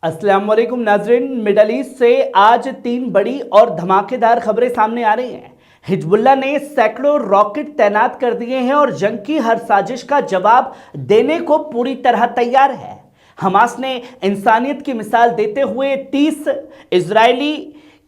अस्सलाम वालेकुम नाजरीन। मिडल ईस्ट से आज तीन बड़ी और धमाकेदार खबरें सामने आ रही हैं। हिजबुल्लाह ने सैकड़ों रॉकेट तैनात कर दिए हैं और जंग की हर साजिश का जवाब देने को पूरी तरह तैयार है। हमास ने इंसानियत की मिसाल देते हुए 30 इजरायली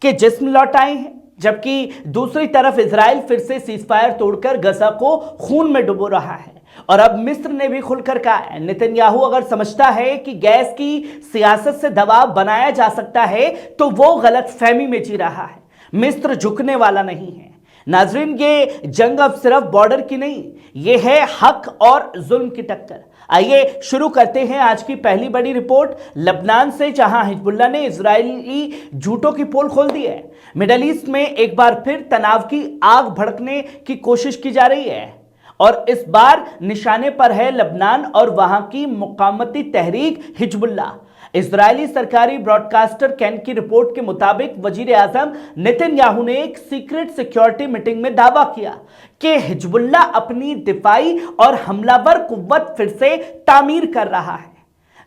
के जिस्म लौटाए हैं, जबकि दूसरी तरफ इजराइल फिर से सीजफायर तोड़कर गजा को खून में डुबो रहा है। और अब मिस्र ने भी खुलकर कहा है, नेतन्याहू अगर समझता है कि गैस की सियासत से दबाव बनाया जा सकता है तो वो गलत फहमी में जी रहा है। मिस्र झुकने वाला नहीं है। नाजरीन, ये जंग अब सिर्फ बॉर्डर की नहीं, ये है हक और जुल्म की टक्कर। आइए शुरू करते हैं आज की पहली बड़ी रिपोर्ट लबनान से, जहां हिजबुल्लाह ने इजरायली झूठों की पोल खोल दी है। मिडल ईस्ट में एक बार फिर तनाव की आग भड़कने की कोशिश की जा रही है और इस बार निशाने पर है लबनान और वहां की मुकामती तहरीक हिजबुल्लाह। इजरायली सरकारी ब्रॉडकास्टर कैन की रिपोर्ट के मुताबिक वजीर आजम नेतन्याहू ने एक सीक्रेट सिक्योरिटी मीटिंग में दावा किया कि हिजबुल्लाह अपनी दिफाई और हमलावर कुव्वत फिर से तामीर कर रहा है।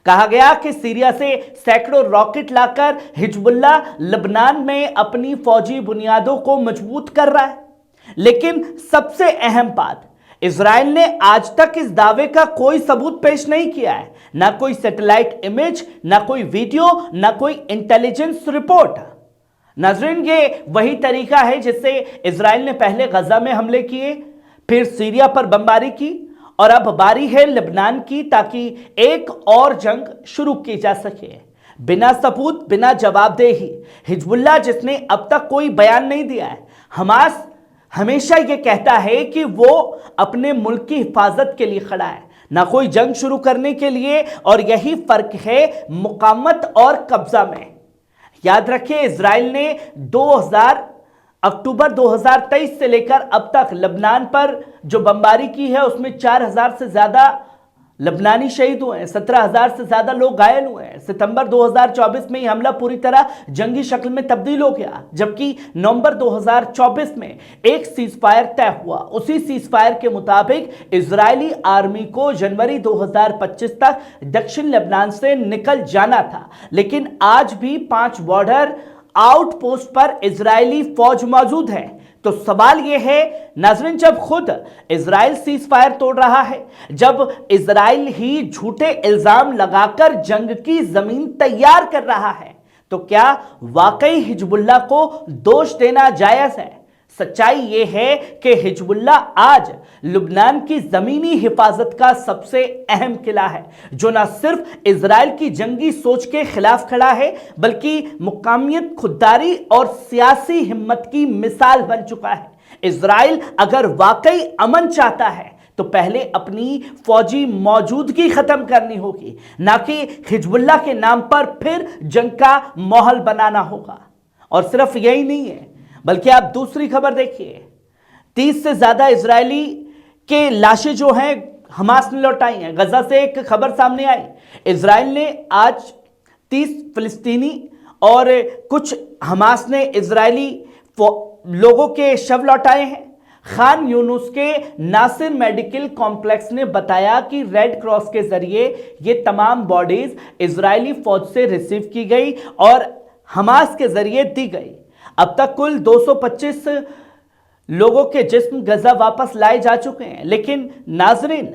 कहा गया कि सीरिया से सैकड़ों रॉकेट लाकर हिजबुल्लाह लबनान में अपनी फौजी बुनियादों को मजबूत कर रहा है। लेकिन सबसे अहम बात, इजराइल ने आज तक इस दावे का कोई सबूत पेश नहीं किया है। ना कोई सैटेलाइट इमेज, ना कोई वीडियो, ना कोई इंटेलिजेंस रिपोर्ट। नाजरीन, ये वही तरीका है जिससे इजराइल ने पहले गजा में हमले किए, फिर सीरिया पर बमबारी की और अब बारी है लेबनान की, ताकि एक और जंग शुरू की जा सके बिना सबूत, बिना जवाबदेही। हिजबुल्लाह, जिसने अब तक कोई बयान नहीं दिया है, हमास हमेशा यह कहता है कि वो अपने मुल्क की हिफाजत के लिए खड़ा है, ना कोई जंग शुरू करने के लिए। और यही फर्क है मुकामत और कब्जा में। याद रखिए, इजराइल ने अक्टूबर 2023 से लेकर अब तक लबनान पर जो बमबारी की है उसमें 4000 से ज्यादा लबनानी शहीद हुए हैं, 17,000 से ज्यादा लोग घायल हुए हैं। सितंबर 2024 में यह हमला पूरी तरह जंगी शक्ल में तब्दील हो गया, जबकि नवंबर 2024 में एक सीजफायर तय हुआ। उसी सीजफायर के मुताबिक इजरायली आर्मी को जनवरी 2025 तक दक्षिण लेबनान से निकल जाना था, लेकिन आज भी 5 बॉर्डर आउटपोस्ट पर इजरायली फौज मौजूद है। तो सवाल यह है नाजरीन, जब खुद इजराइल सीज फायर तोड़ रहा है, जब इजराइल ही झूठे इल्जाम लगाकर जंग की जमीन तैयार कर रहा है, तो क्या वाकई हिजबुल्लाह को दोष देना जायज है? सच्चाई यह है कि हिजबुल्लाह आज लुबनान की जमीनी हिफाजत का सबसे अहम किला है, जो न सिर्फ इजराइल की जंगी सोच के खिलाफ खड़ा है, बल्कि मुकामियत, खुददारी और सियासी हिम्मत की मिसाल बन चुका है। इजराइल अगर वाकई अमन चाहता है तो पहले अपनी फौजी मौजूदगी खत्म करनी होगी, ना कि हिजबुल्लाह के नाम पर फिर जंग का माहौल बनाना होगा। और सिर्फ यही नहीं है, बल्कि आप दूसरी खबर देखिए, 30 से ज्यादा इजरायली के लाशें जो हैं हमास ने लौटाई हैं। गजा से एक खबर सामने आई, इजराइल ने आज 30 फिलिस्तीनी और कुछ हमास ने इजरायली लोगों के शव लौटाए हैं। खान यूनुस के नासिर मेडिकल कॉम्प्लेक्स ने बताया कि रेड क्रॉस के जरिए ये तमाम बॉडीज इजरायली फौज से रिसीव की गई और हमास के जरिए दी गई। अब तक कुल 225 लोगों के जिस्म गजा वापस लाए जा चुके हैं। लेकिन नाजरीन,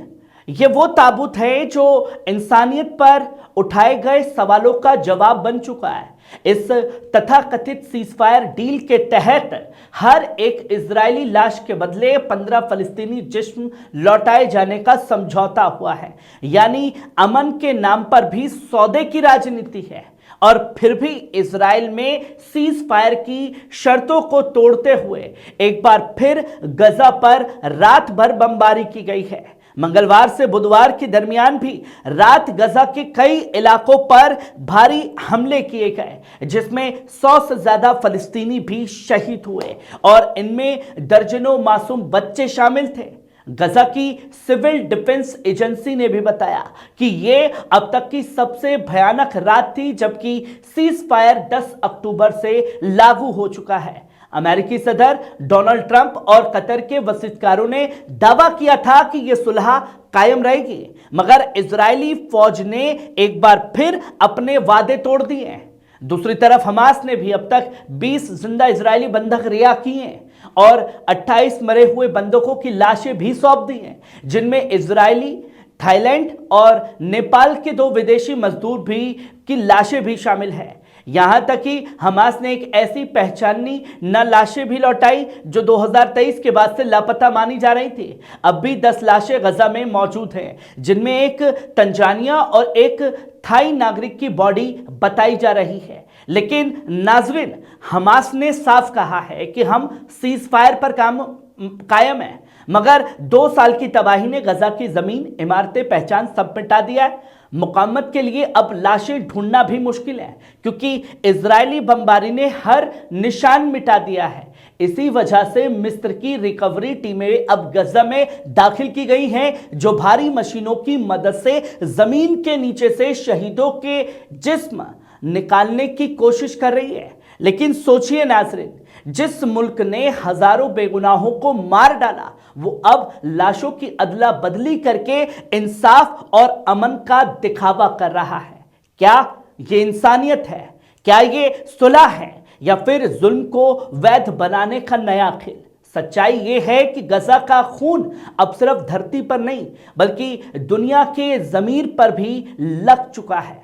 ये वो ताबूत है जो इंसानियत पर उठाए गए सवालों का जवाब बन चुका है। इस तथाकथित सीजफायर डील के तहत हर एक इजरायली लाश के बदले 15 फलस्तीनी जिस्म लौटाए जाने का समझौता हुआ है। यानी अमन के नाम पर भी सौदे की राजनीति है। और फिर भी इजराइल में सीज फायर की शर्तों को तोड़ते हुए एक बार फिर गजा पर रात भर बमबारी की गई है। मंगलवार से बुधवार के दरमियान भी रात गजा के कई इलाकों पर भारी हमले किए गए, जिसमें 100 से ज्यादा फलस्तीनी भी शहीद हुए और इनमें दर्जनों मासूम बच्चे शामिल थे। गजा की सिविल डिफेंस एजेंसी ने भी बताया कि यह अब तक की सबसे भयानक रात थी, जबकि सीज फायर 10 अक्टूबर से लागू हो चुका है। अमेरिकी सदर डोनाल्ड ट्रंप और कतर के वसीयतकारों ने दावा किया था कि यह सुलह कायम रहेगी, मगर इजरायली फौज ने एक बार फिर अपने वादे तोड़ दिए हैं। दूसरी तरफ हमास ने भी अब तक 20 जिंदा इजरायली बंधक रिहा किए हैं और 28 मरे हुए बंधकों की लाशें भी सौंप दी हैं, जिनमें इजरायली, थाईलैंड और नेपाल के 2 विदेशी मजदूर भी की लाशें भी शामिल हैं। यहां तक कि हमास ने एक ऐसी पहचानी न लाशें भी लौटाई जो 2023 के बाद से लापता मानी जा रही थी। अब भी 10 लाशें गजा में मौजूद हैं, जिनमें एक तंजानिया और एक थाई नागरिक की बॉडी बताई जा रही है। लेकिन नाजरीन, हमास ने साफ कहा है कि हम सीज फायर पर कायम है, मगर 2 साल की तबाही ने गजा की जमीन, इमारतें, पहचान सब मिटा दिया है। मुकम्मत के लिए अब लाशें ढूंढना भी मुश्किल है, क्योंकि इजरायली बमबारी ने हर निशान मिटा दिया है। इसी वजह से मिस्र की रिकवरी टीमें अब गजा में दाखिल की गई हैं, जो भारी मशीनों की मदद से जमीन के नीचे से शहीदों के जिस्म निकालने की कोशिश कर रही है। लेकिन सोचिए नाज़रीन, जिस मुल्क ने हजारों बेगुनाहों को मार डाला, वो अब लाशों की अदला बदली करके इंसाफ और अमन का दिखावा कर रहा है। क्या ये इंसानियत है? क्या ये सुलह है, या फिर जुल्म को वैध बनाने का नया खेल? सच्चाई ये है कि गजा का खून अब सिर्फ धरती पर नहीं, बल्कि दुनिया के जमीन पर भी लग चुका है।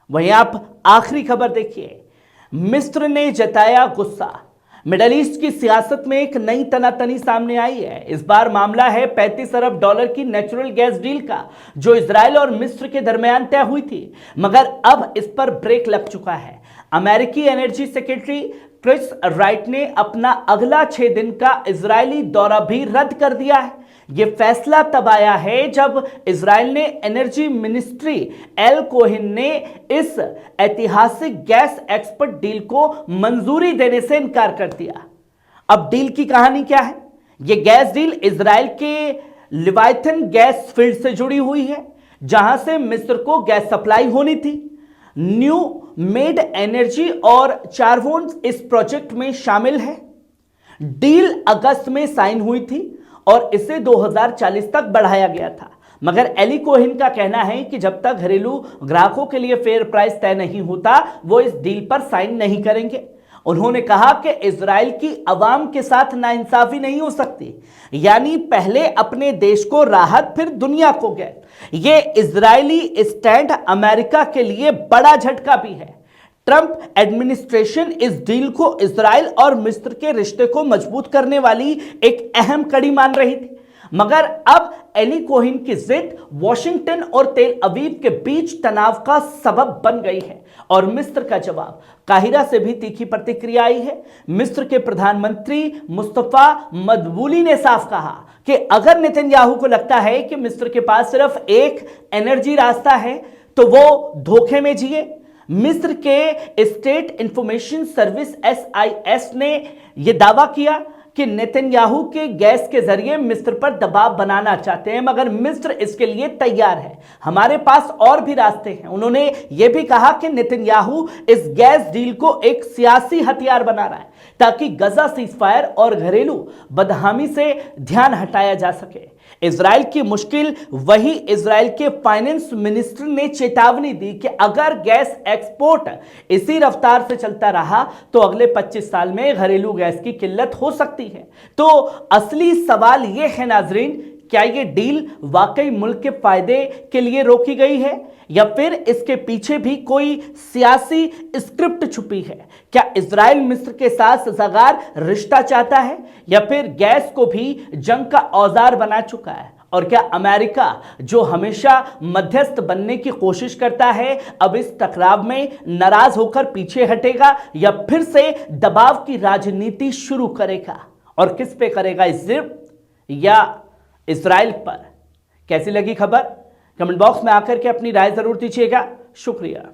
वहीं आप आखिरी खबर देखिए, मिस्र ने जताया गुस्सा। मिडल ईस्ट की सियासत में एक नई तनातनी सामने आई है। इस बार मामला है $35 अरब की नेचुरल गैस डील का, जो इजराइल और मिस्र के दरमियान तय हुई थी, मगर अब इस पर ब्रेक लग चुका है। अमेरिकी एनर्जी सेक्रेटरी क्रिस राइट ने अपना अगला 6 दिन का इजरायली दौरा भी रद्द कर दिया है। यह फैसला तब आया है जब इजराइल ने एनर्जी मिनिस्ट्री एल कोहेन ने इस ऐतिहासिक गैस एक्सपोर्ट डील को मंजूरी देने से इनकार कर दिया। अब डील की कहानी क्या है? यह गैस डील इजराइल के लिवाइथन गैस फील्ड से जुड़ी हुई है, जहां से मिस्र को गैस सप्लाई होनी थी। न्यू मेड एनर्जी और चारवोन इस प्रोजेक्ट में शामिल है। डील अगस्त में साइन हुई थी और इसे 2040 तक बढ़ाया गया था, मगर एली कोहेन का कहना है कि जब तक घरेलू ग्राहकों के लिए फेयर प्राइस तय नहीं होता, वो इस डील पर साइन नहीं करेंगे। उन्होंने कहा कि इजराइल की अवाम के साथ नाइंसाफी नहीं हो सकती, यानी पहले अपने देश को राहत, फिर दुनिया को गैस। ये इजरायली स्टैंड अमेरिका के लिए बड़ा झटका भी है। ट्रंप एडमिनिस्ट्रेशन इस डील को इजराइल और मिस्र के रिश्ते को मजबूत करने वाली एक अहम कड़ी मान रही थी, मगर अब एली कोहेन की जिद वॉशिंगटन और तेल अवीव के बीच तनाव का सबब बन गई है। और मिस्र का जवाब, काहिरा से भी तीखी प्रतिक्रिया आई है। मिस्र के प्रधानमंत्री मुस्तफा मदबूली ने साफ कहा कि अगर नेतन्याहू को लगता है कि मिस्र के पास सिर्फ एक एनर्जी रास्ता है, तो वो धोखे में जिए। मिस्र के स्टेट इंफॉर्मेशन सर्विस SIS ने यह दावा किया कि नेतन्याहू के गैस के जरिए मिस्र पर दबाव बनाना चाहते हैं, मगर मिस्र इसके लिए तैयार है। हमारे पास और भी रास्ते हैं। उन्होंने यह भी कहा कि नेतन्याहू इस गैस डील को एक सियासी हथियार बना रहा है, ताकि गजा सीजफायर और घरेलू बदहामी से ध्यान हटाया जा सके। इजराइल की मुश्किल, वही इजराइल के फाइनेंस मिनिस्टर ने चेतावनी दी कि अगर गैस एक्सपोर्ट इसी रफ्तार से चलता रहा तो अगले 25 साल में घरेलू गैस की किल्लत हो सकती है। तो असली सवाल यह है नाजरीन, क्या यह डील वाकई मुल्क के फायदे के लिए रोकी गई है, या फिर इसके पीछे भी कोई सियासी स्क्रिप्ट छुपी है? क्या इजराइल मिस्र के साथ सजागार रिश्ता चाहता है, या फिर गैस को भी जंग का औजार बना चुका है? और क्या अमेरिका, जो हमेशा मध्यस्थ बनने की कोशिश करता है, अब इस टकराव में नाराज होकर पीछे हटेगा, या फिर से दबाव की राजनीति शुरू करेगा? और किस पे करेगा, इजिप्ट या इजराइल पर? कैसी लगी खबर? कमेंट बॉक्स में आकर के अपनी राय जरूर दीजिएगा। शुक्रिया।